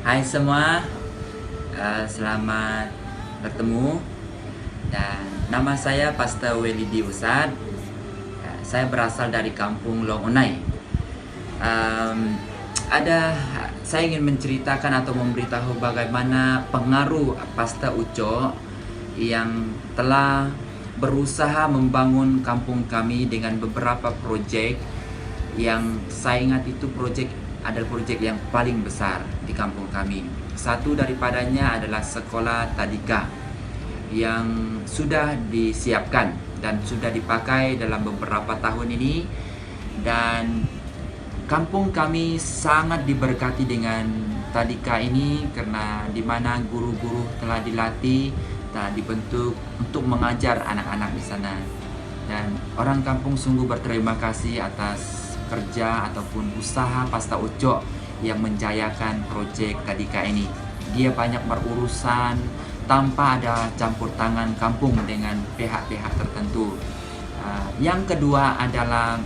Hai semua, selamat bertemu. Dan nama saya Pastor Welidi Usad. Saya berasal dari kampung Longonai. Saya ingin menceritakan atau memberitahu bagaimana pengaruh Pastor Uco yang telah berusaha membangun kampung kami dengan beberapa proyek yang saya ingat itu adalah proyek yang paling besar di kampung kami. Satu daripadanya adalah sekolah tadika yang sudah disiapkan dan sudah dipakai dalam beberapa tahun ini, dan kampung kami sangat diberkati dengan tadika ini karena di mana guru-guru telah dilatih dan dibentuk untuk mengajar anak-anak di sana. Dan orang kampung sungguh berterima kasih atas kerja ataupun usaha Pastor Uco yang menjayakan proyek tadika ini. Dia banyak berurusan tanpa ada campur tangan kampung dengan pihak-pihak tertentu. Yang kedua adalah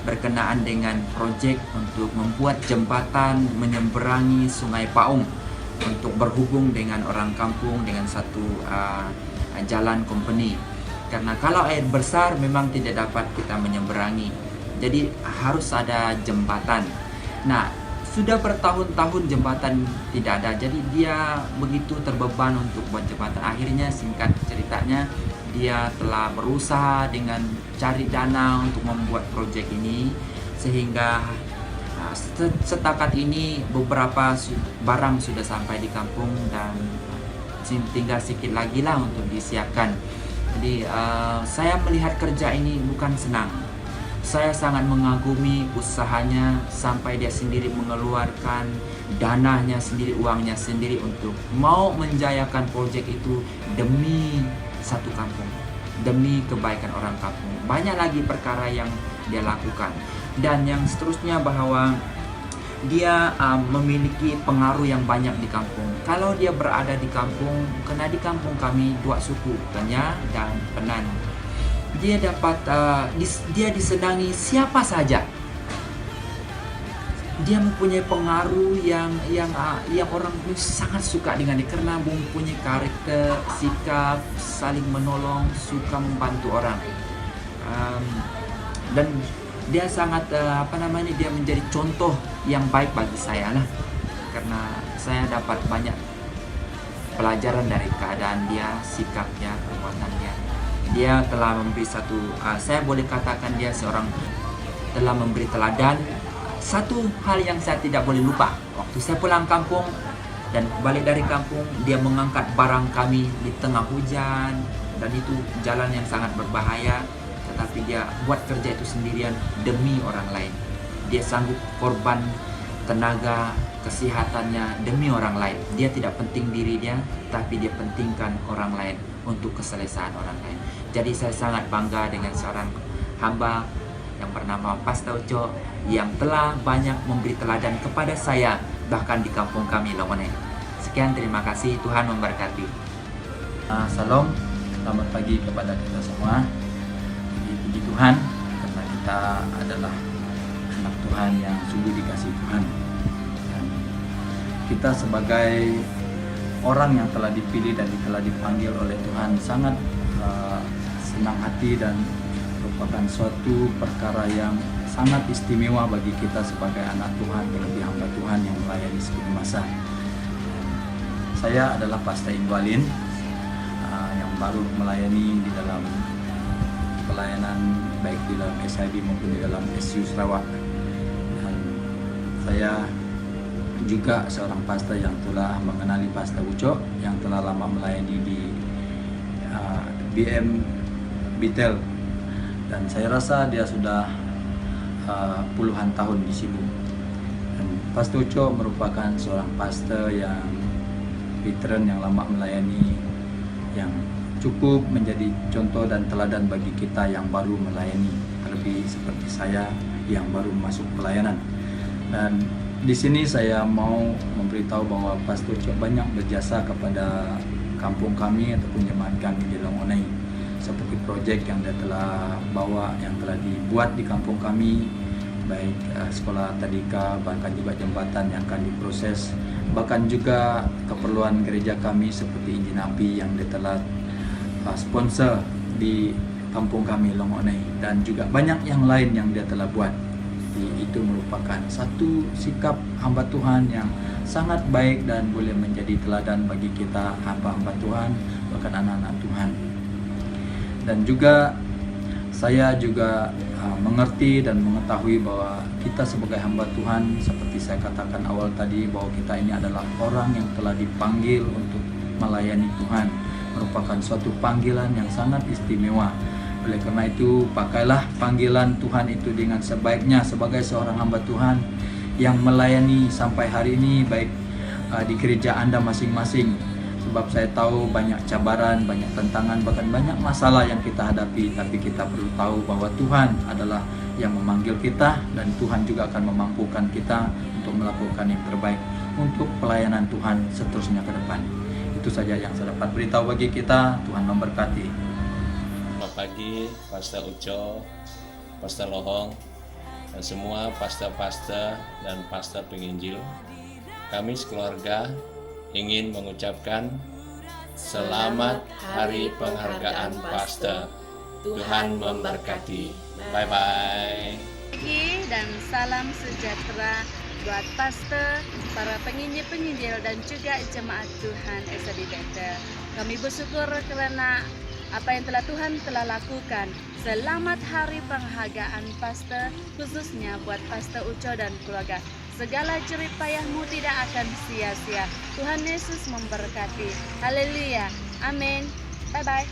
berkenaan dengan proyek untuk membuat jembatan menyeberangi Sungai Paung untuk berhubung dengan orang kampung dengan satu jalan company. Karena kalau air besar memang tidak dapat kita menyeberangi. Jadi harus ada jembatan. Nah, sudah bertahun-tahun jembatan tidak ada. Jadi dia begitu terbeban untuk buat jembatan. Akhirnya singkat ceritanya dia telah berusaha dengan cari dana untuk membuat proyek ini, sehingga setakat ini beberapa barang sudah sampai di kampung dan tinggal sedikit lagi lah untuk disiapkan. Jadi saya melihat kerja ini bukan senang. Saya sangat mengagumi usahanya sampai dia sendiri mengeluarkan dananya sendiri, uangnya sendiri untuk mau menjayakan proyek itu demi satu kampung, demi kebaikan orang kampung. Banyak lagi perkara yang dia lakukan. Dan yang seterusnya bahwa dia memiliki pengaruh yang banyak di kampung. Kalau dia berada di kampung, karena di kampung kami dua suku, Kenya dan Penan, dia dapat dia disenangi siapa saja. Dia mempunyai pengaruh yang orang sangat suka dengan dia karena mempunyai karakter, sikap, saling menolong, suka membantu orang. Dan dia sangat dia menjadi contoh yang baik bagi saya lah, karena saya dapat banyak pelajaran dari keadaan dia, sikapnya, perbuatan dia. Dia telah memberi saya boleh katakan dia telah memberi teladan. Satu hal yang saya tidak boleh lupa, waktu saya pulang kampung dan balik dari kampung, dia mengangkat barang kami di tengah hujan, dan itu jalan yang sangat berbahaya, tetapi dia buat kerja itu sendirian demi orang lain. Dia sanggup korban tenaga, kesehatannya demi orang lain. Dia tidak penting diri dia, tapi dia pentingkan orang lain untuk keselesaan orang lain. Jadi saya sangat bangga dengan seorang hamba yang bernama Pastor Uco yang telah banyak memberi teladan kepada saya, bahkan di kampung kami Longonai. Sekian, terima kasih, Tuhan memberkati. Salam, selamat pagi kepada kita semua. Puji Tuhan karena kita adalah anak Tuhan yang sungguh dikasihi Tuhan. Dan kita sebagai orang yang telah dipilih dan telah dipanggil oleh Tuhan sangat senang hati, dan merupakan suatu perkara yang sangat istimewa bagi kita sebagai anak Tuhan, terlebih hamba Tuhan yang melayani sebelum masa. Saya adalah Pastor Ingwalin yang baru melayani di dalam pelayanan baik di dalam SIB maupun di dalam SU Sarawak. Dan saya juga seorang pastor yang telah mengenali Pastor Uco yang telah lama melayani di BM Bitel, dan saya rasa dia sudah puluhan tahun di sini. Dan Pastor Uco merupakan seorang pastor yang veteran yang lama melayani, yang cukup menjadi contoh dan teladan bagi kita yang baru melayani, terlebih seperti saya yang baru masuk pelayanan. Dan di sini saya mau memberitahu bahwa Pastor Uco banyak berjasa kepada kampung kami ataupun jemaat kami di Longonai, seperti proyek yang dia telah bawa, yang telah dibuat di kampung kami, baik sekolah tadika, bahkan juga jembatan yang akan diproses bahkan juga keperluan gereja kami seperti injin api yang dia telah sponsor di kampung kami Longonei, dan juga banyak yang lain yang dia telah buat. Itu merupakan satu sikap hamba Tuhan yang sangat baik dan boleh menjadi teladan bagi kita hamba-hamba Tuhan, bahkan anak-anak Tuhan. Dan juga saya juga mengerti dan mengetahui bahwa kita sebagai hamba Tuhan, seperti saya katakan awal tadi, bahwa kita ini adalah orang yang telah dipanggil untuk melayani Tuhan, merupakan suatu panggilan yang sangat istimewa. Oleh karena itu, pakailah panggilan Tuhan itu dengan sebaiknya sebagai seorang hamba Tuhan yang melayani sampai hari ini, baik di gereja Anda masing-masing. Sebab saya tahu banyak cabaran, banyak tantangan, bahkan banyak masalah yang kita hadapi. Tapi kita perlu tahu bahwa Tuhan adalah yang memanggil kita, dan Tuhan juga akan memampukan kita untuk melakukan yang terbaik untuk pelayanan Tuhan seterusnya ke depan. Itu saja yang saya dapat beritahu bagi kita. Tuhan memberkati. Selamat pagi, Pastor Uco, Pastor Lohong, dan semua pastor-pastor dan pastor penginjil. Kami sekeluarga ingin mengucapkan selamat Hari Penghargaan Pastor. Tuhan memberkati. Bye-bye. Pagi dan salam sejahtera buat pastor, para penginjil-penginjil dan juga jemaat Tuhan SDA Bethel. Kami bersyukur kerana apa yang Tuhan telah lakukan. Selamat Hari Penghargaan Pastor, khususnya buat Pastor Uco dan keluarga. Segala jerih payahmu tidak akan sia-sia. Tuhan Yesus memberkati. Haleluya. Amin. Bye-bye.